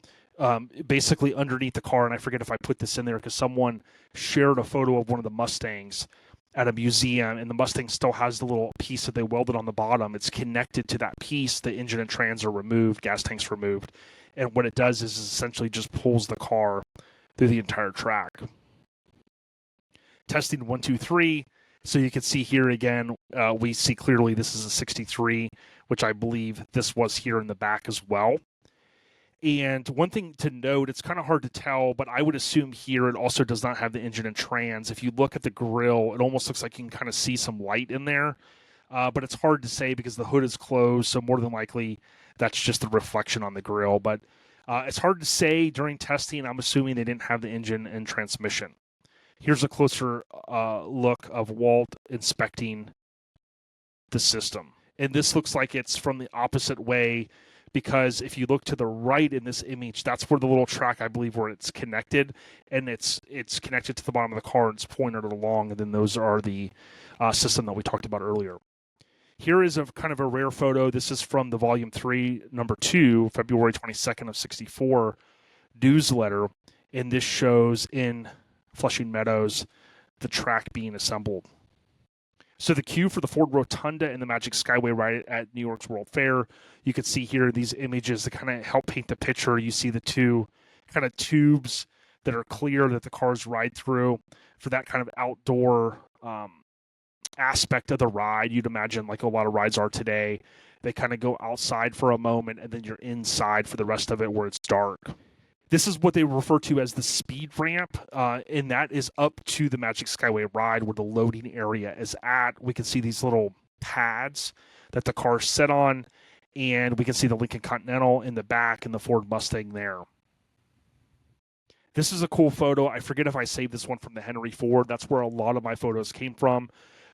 basically underneath the car, and I forget if I put this in there because someone shared a photo of one of the Mustangs at a museum, and the Mustang still has the little piece that they welded on the bottom. It's connected to that piece. The engine and trans are removed, gas tanks removed, and what it does is essentially just pulls the car through the entire track. Testing 1, 2, 3. So you can see here again, we see clearly this is a 63, which I believe this was here in the back as well. And one thing to note, it's kind of hard to tell, but I would assume here it also does not have the engine and trans. If you look at the grille, it almost looks like you can kind of see some light in there. But it's hard to say because the hood is closed, so more than likely that's just the reflection on the grille. But it's hard to say during testing. I'm assuming they didn't have the engine and transmission. Here's a closer look of Walt inspecting the system. And this looks like it's from the opposite way, because if you look to the right in this image, that's where the little track, I believe, where it's connected, and it's connected to the bottom of the car, and it's pointed along, and then those are the system that we talked about earlier. Here is a kind of a rare photo. This is from the Volume 3, Number 2, February 22nd of 64 newsletter, and this shows in Flushing Meadows the track being assembled. So the queue for the Ford Rotunda and the Magic Skyway ride at New York's World Fair, you can see here these images that kind of help paint the picture. You see the two kind of tubes that are clear that the cars ride through for that kind of outdoor aspect of the ride. You'd imagine like a lot of rides are today. They kind of go outside for a moment and then you're inside for the rest of it where it's dark. This is what they refer to as the speed ramp, and that is up to the Magic Skyway ride where the loading area is at. We can see these little pads that the cars sit on, and we can see the Lincoln Continental in the back and the Ford Mustang there. This is a cool photo. I forget if I saved this one from the Henry Ford. That's where a lot of my photos came from.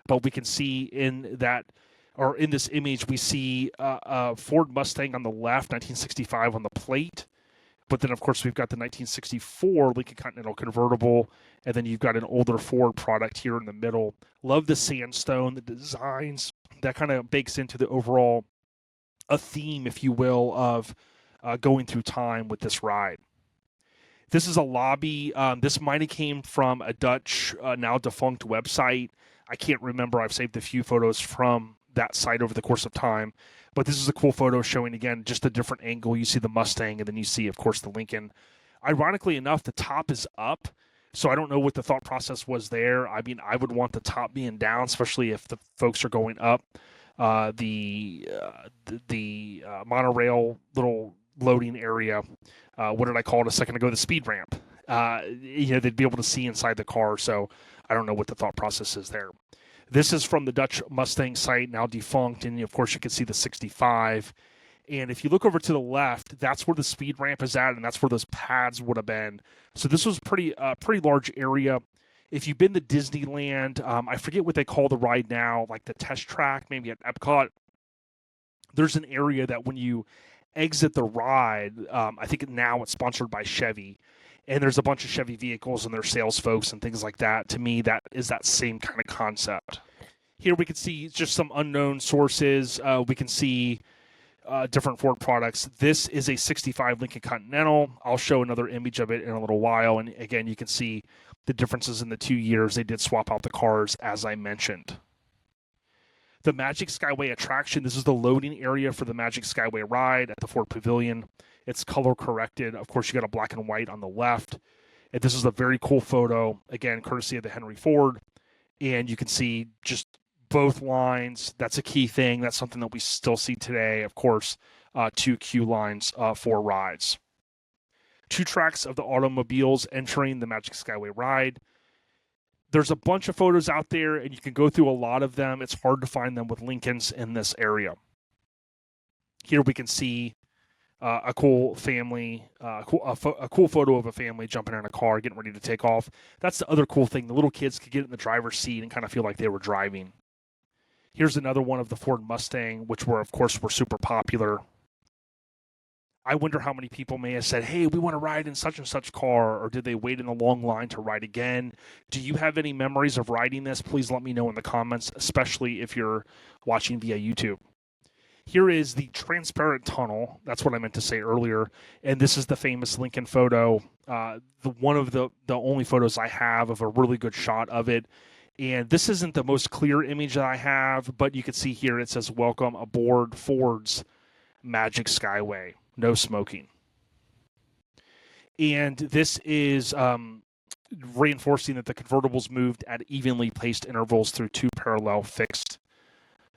But we can see in that, or in this image, we see a Ford Mustang on the left, 1965 on the plate. But then, of course, we've got the 1964 Lincoln Continental convertible, and then you've got an older Ford product here in the middle. Love the sandstone, the designs. That kind of bakes into the overall a theme, if you will, of going through time with this ride. This is a lobby. This might have came from a Dutch, now defunct website. I can't remember. I've saved a few photos from that site over the course of time. But this is a cool photo showing, again, just a different angle. You see the Mustang, and then you see, of course, the Lincoln. Ironically enough, the top is up, so I don't know what the thought process was there. I mean, I would want the top being down, especially if the folks are going up the monorail little loading area. What did I call it a second ago? The speed ramp. They'd be able to see inside the car, so I don't know what the thought process is there. This is from the Dutch Mustang site, now defunct, and of course you can see the 65. And if you look over to the left, that's where the speed ramp is at, and that's where those pads would have been. So this was pretty large area. If you've been to Disneyland, I forget what they call the ride now, like the test track, maybe at Epcot. There's an area that when you exit the ride, I think now it's sponsored by Chevy. And there's a bunch of Chevy vehicles and their sales folks and things like that. To me, that is that same kind of concept. Here we can see just some unknown sources. We can see different Ford products. This is a 65 Lincoln Continental. I'll show another image of it in a little while. And again, you can see the differences in the 2 years. They did swap out the cars, as I mentioned. The Magic Skyway attraction. This is the loading area for the Magic Skyway ride at the Ford Pavilion. It's color corrected. Of course, you got a black and white on the left. And this is a very cool photo, again, courtesy of the Henry Ford. And you can see just both lines. That's a key thing. That's something that we still see today. Of course, 2 queue lines for rides. 2 tracks of the automobiles entering the Magic Skyway ride. There's a bunch of photos out there, and you can go through a lot of them. It's hard to find them with Lincolns in this area. Here we can see a cool family, a cool photo of a family jumping in a car, getting ready to take off. That's the other cool thing. The little kids could get in the driver's seat and kind of feel like they were driving. Here's another one of the Ford Mustang, which were super popular. I wonder how many people may have said, hey, we want to ride in such and such car, or did they wait in a long line to ride again? Do you have any memories of riding this? Please let me know in the comments, especially if you're watching via YouTube. Here is the transparent tunnel. That's what I meant to say earlier. And this is the famous Lincoln photo. One of the only photos I have of a really good shot of it. And this isn't the most clear image that I have, but you can see here it says, welcome aboard Ford's Magic Skyway. No smoking. And this is reinforcing that the convertibles moved at evenly paced intervals through two parallel fixed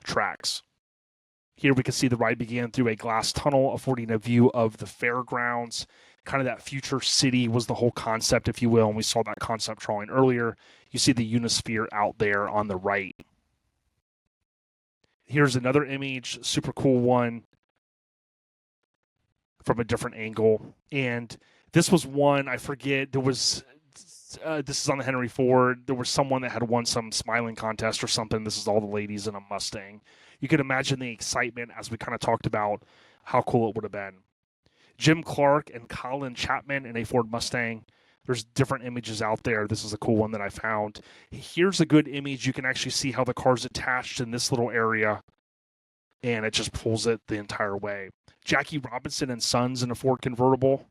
tracks. Here we can see the ride began through a glass tunnel, affording a view of the fairgrounds. Kind of that future city was the whole concept, if you will, and we saw that concept drawing earlier. You see the Unisphere out there on the right. Here's another image, super cool one from a different angle. And this was one, I forget, there was, this is on the Henry Ford. There was someone that had won some smiling contest or something. This is all the ladies in a Mustang. You can imagine the excitement as we kind of talked about how cool it would have been. Jim Clark and Colin Chapman in a Ford Mustang. There's different images out there. This is a cool one that I found. Here's a good image. You can actually see how the car's attached in this little area, and it just pulls it the entire way. Jackie Robinson and Sons in a Ford convertible.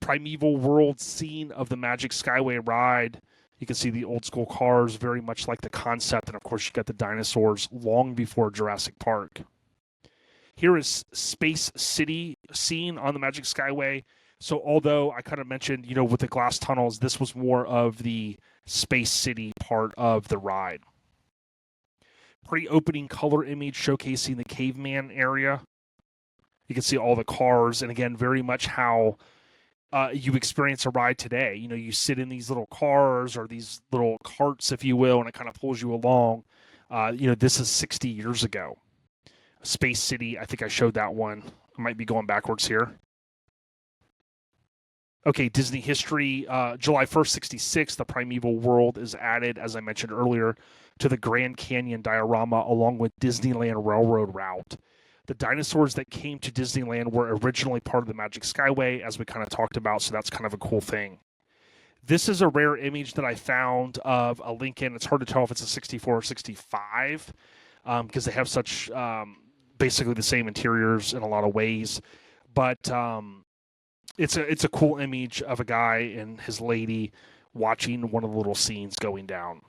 Primeval world scene of the Magic Skyway ride. You can see the old school cars, very much like the concept. And of course, you got the dinosaurs long before Jurassic Park. Here is Space City scene on the Magic Skyway. So although I kind of mentioned, with the glass tunnels, this was more of the Space City part of the ride. Pre-opening color image showcasing the caveman area. You can see all the cars, and again, very much how you experience a ride today. You sit in these little cars or these little carts, if you will, and it kind of pulls you along. This is 60 years ago. Space City, I think I showed that one. I might be going backwards here. Okay, Disney history. July 1st, 66, the Primeval World is added, as I mentioned earlier, to the Grand Canyon diorama along with Disneyland Railroad route. The dinosaurs that came to Disneyland were originally part of the Magic Skyway, as we kind of talked about, so that's kind of a cool thing. This is a rare image that I found of a Lincoln. It's hard to tell if it's a 64 or 65 because they have such basically the same interiors in a lot of ways. But it's a cool image of a guy and his lady watching one of the little scenes going down.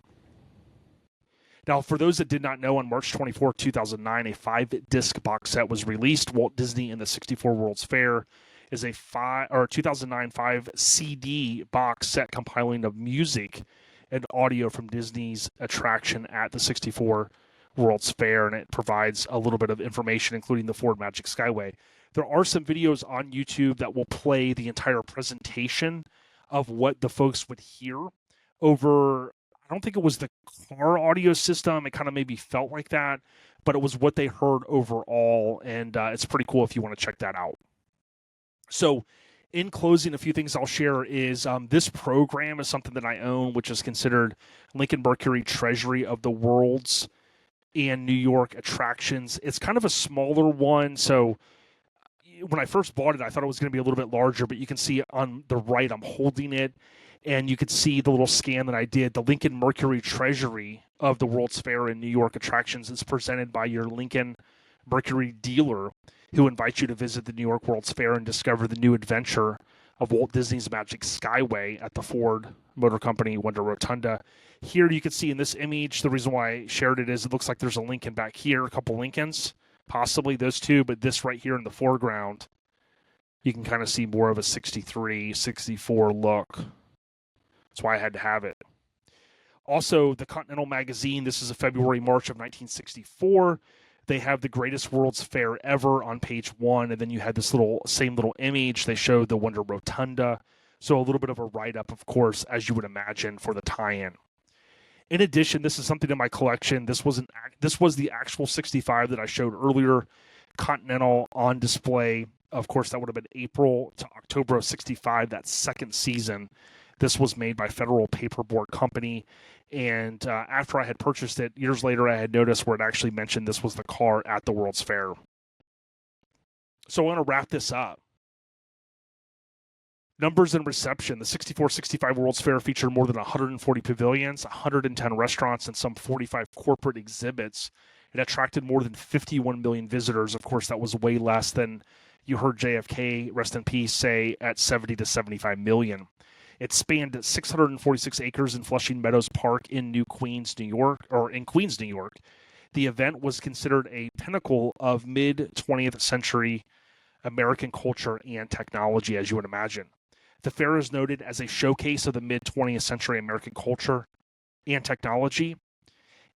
Now, for those that did not know, on March 24, 2009, a 5-disc box set was released. Walt Disney and the 64 World's Fair is a 2009 5-CD box set compiling of music and audio from Disney's attraction at the 64 World's Fair, and it provides a little bit of information, including the Ford Magic Skyway. There are some videos on YouTube that will play the entire presentation of what the folks would hear over. I don't think it was the car audio system. It kind of maybe felt like that, but it was what they heard overall, and it's pretty cool if you want to check that out. So in closing, a few things I'll share is this program is something that I own, which is considered Lincoln Mercury Treasury of the World's and New York attractions. It's kind of a smaller one, so when I first bought it, I thought it was going to be a little bit larger, but you can see on the right, I'm holding it, and you can see the little scan that I did. The Lincoln Mercury Treasury of the World's Fair and New York attractions is presented by your Lincoln Mercury dealer, who invites you to visit the New York World's Fair and discover the new adventure of Walt Disney's Magic Skyway at the Ford Motor Company Wonder Rotunda. Here you can see in this image, the reason why I shared it is it looks like there's a Lincoln back here, a couple Lincolns, possibly those two, but this right here in the foreground, you can kind of see more of a 63, 64 look. That's why I had to have it. Also, the Continental magazine, this is a February, March of 1964. They have the greatest World's Fair ever on page 1, and then you had this same little image. They showed the Wonder Rotunda. So a little bit of a write-up, of course, as you would imagine, for the tie-in. In addition, this is something in my collection. This was the actual 65 that I showed earlier, Continental on display. Of course, that would have been April to October of 65, that second season. This was made by Federal Paperboard Company, and after I had purchased it, years later, I had noticed where it actually mentioned this was the car at the World's Fair. So I want to wrap this up. Numbers and reception. The 64-65 World's Fair featured more than 140 pavilions, 110 restaurants, and some 45 corporate exhibits. It attracted more than 51 million visitors. Of course, that was way less than you heard JFK, rest in peace, say at 70 to 75 million. It spanned 646 acres in Flushing Meadows Park in Queens, New York. The event was considered a pinnacle of mid-20th century American culture and technology, as you would imagine. The fair is noted as a showcase of the mid-20th century American culture and technology.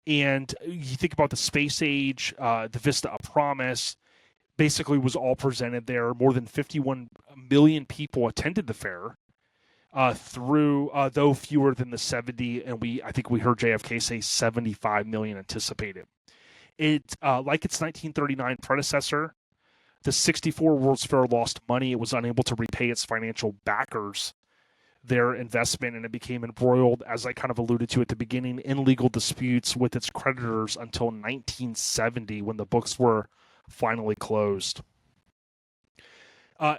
And you think about the space age, the Vista of Promise, basically was all presented there. More than 51 million people attended the fair, though fewer than the 70, and I think we heard JFK say 75 million anticipated. It, like its 1939 predecessor, the 64 World's Fair lost money. It was unable to repay its financial backers their investment, and it became embroiled, as I kind of alluded to at the beginning, in legal disputes with its creditors until 1970, when the books were finally closed.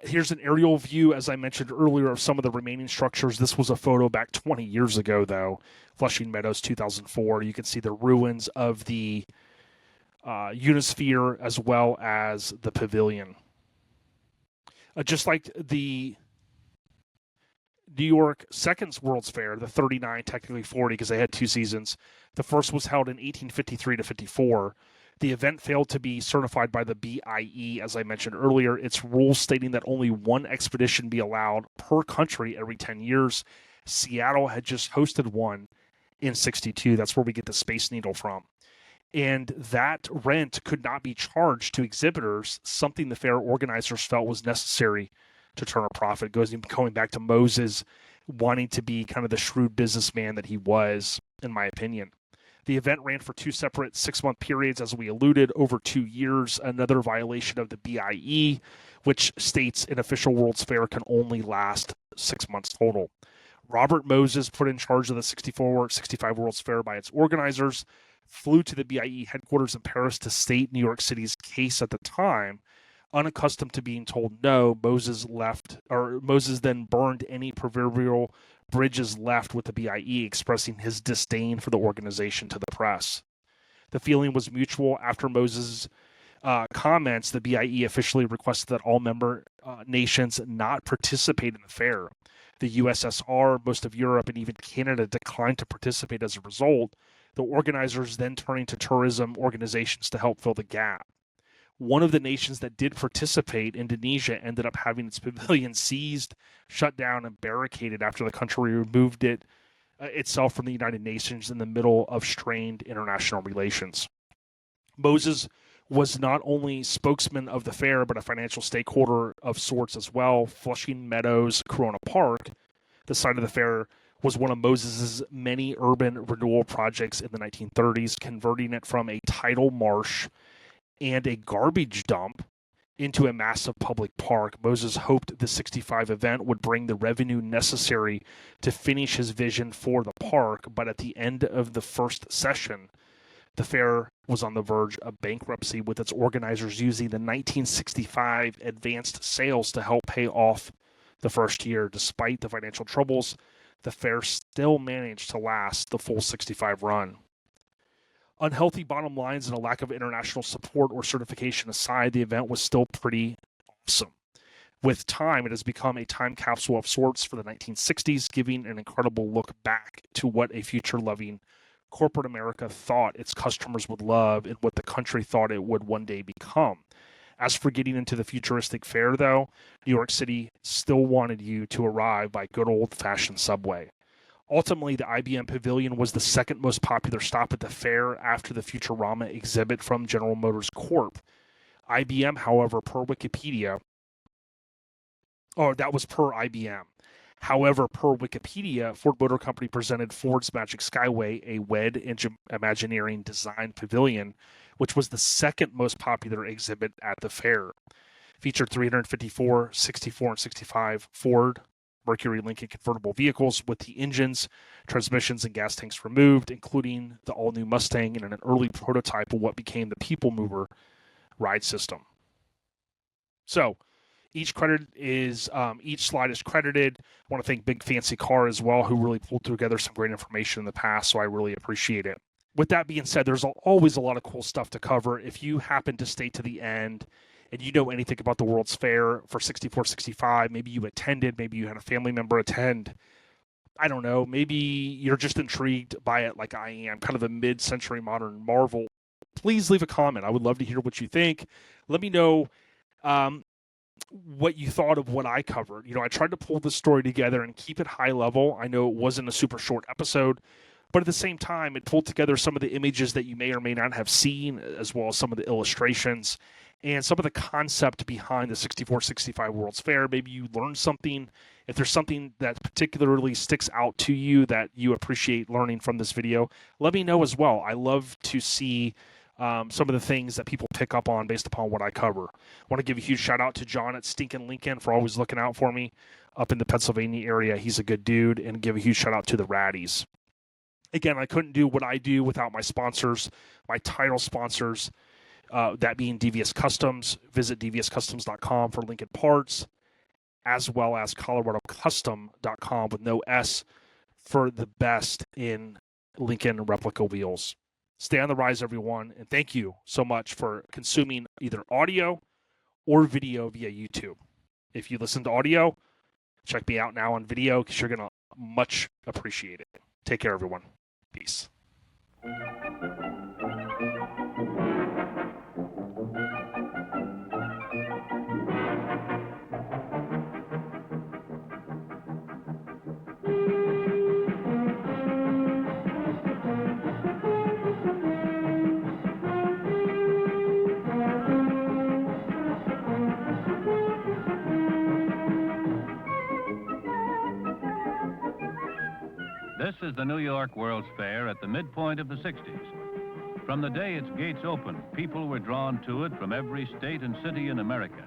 Here's an aerial view, as I mentioned earlier, of some of the remaining structures. This was a photo back 20 years ago, though. Flushing Meadows, 2004. You can see the ruins of the Unisphere as well as the Pavilion. Just like the New York Second World's Fair, the 39, technically 40, because they had 2 seasons. The first was held in 1853 to 54. The event failed to be certified by the BIE, as I mentioned earlier. Its rules stating that only one expedition be allowed per country every 10 years. Seattle had just hosted one in 62. That's where we get the Space Needle from. And that rent could not be charged to exhibitors, something the fair organizers felt was necessary to turn a profit. Going back to Moses wanting to be kind of the shrewd businessman that he was, in my opinion. The event ran for 2 separate 6-month periods, as we alluded, over 2 years, another violation of the BIE, which states an official World's Fair can only last 6 months total. Robert Moses, put in charge of the 65 World's Fair by its organizers, flew to the BIE headquarters in Paris to state New York City's case at the time. Unaccustomed to being told no, Moses then burned any proverbial bridges left with the BIE, expressing his disdain for the organization to the press. The feeling was mutual. After Moses' comments, the BIE officially requested that all member nations not participate in the fair. The USSR, most of Europe, and even Canada declined to participate as a result, the organizers then turning to tourism organizations to help fill the gap. One of the nations that did participate, Indonesia, ended up having its pavilion seized, shut down, and barricaded after the country removed itself from the United Nations in the middle of strained international relations. Moses was not only spokesman of the fair, but a financial stakeholder of sorts as well. Flushing Meadows, Corona Park, the site of the fair, was one of Moses's many urban renewal projects in the 1930s, converting it from a tidal marsh and a garbage dump into a massive public park. Moses hoped the 65 event would bring the revenue necessary to finish his vision for the park, but at the end of the first session, the fair was on the verge of bankruptcy, with its organizers using the 1965 advanced sales to help pay off the first year. Despite the financial troubles, the fair still managed to last the full 65 run. Unhealthy bottom lines and a lack of international support or certification aside, the event was still pretty awesome. With time, it has become a time capsule of sorts for the 1960s, giving an incredible look back to what a future-loving corporate America thought its customers would love and what the country thought it would one day become. As for getting into the futuristic fair, though, New York City still wanted you to arrive by good old-fashioned subway. Ultimately, the IBM Pavilion was the second most popular stop at the fair after the Futurama exhibit from General Motors Corp. IBM, however, per Wikipedia, that was per IBM. However, per Wikipedia, Ford Motor Company presented Ford's Magic Skyway, a WED Imagineering design pavilion, which was the second most popular exhibit at the fair. Featured 354, 64, and 65 Ford Mercury Lincoln convertible vehicles with the engines, transmissions, and gas tanks removed, including the all-new Mustang and an early prototype of what became the People Mover ride system. So, each slide is credited. I want to thank Big Fancy Car as well, who really pulled together some great information in the past, so I really appreciate it. With that being said, there's always a lot of cool stuff to cover. If you happen to stay to the end and you know anything about the World's Fair for 64, 65, maybe you attended, maybe you had a family member attend, I don't know, maybe you're just intrigued by it like I am, kind of a mid-century modern marvel, please leave a comment. I would love to hear what you think. Let me know what you thought of what I covered. I tried to pull this story together and keep it high level. I know it wasn't a super short episode, but at the same time, it pulled together some of the images that you may or may not have seen, as well as some of the illustrations and some of the concept behind the 6465 World's Fair. Maybe you learned something. If there's something that particularly sticks out to you that you appreciate learning from this video, let me know as well. I love to see some of the things that people pick up on based upon what I cover. I want to give a huge shout out to John at Stinkin' Lincoln for always looking out for me up in the Pennsylvania area. He's a good dude. And give a huge shout out to the Raddies. Again, I couldn't do what I do without my sponsors, my title sponsors, that being DVS Customs. Visit dvscustoms.com for Lincoln parts, as well as coloradocustom.com with no S for the best in Lincoln replica wheels. Stay on the rise, everyone, and thank you so much for consuming either audio or video via YouTube. If you listen to audio, check me out now on video because you're going to much appreciate it. Take care, everyone. Peace. This is the New York World's Fair at the midpoint of the 60s. From the day its gates opened, people were drawn to it from every state and city in America.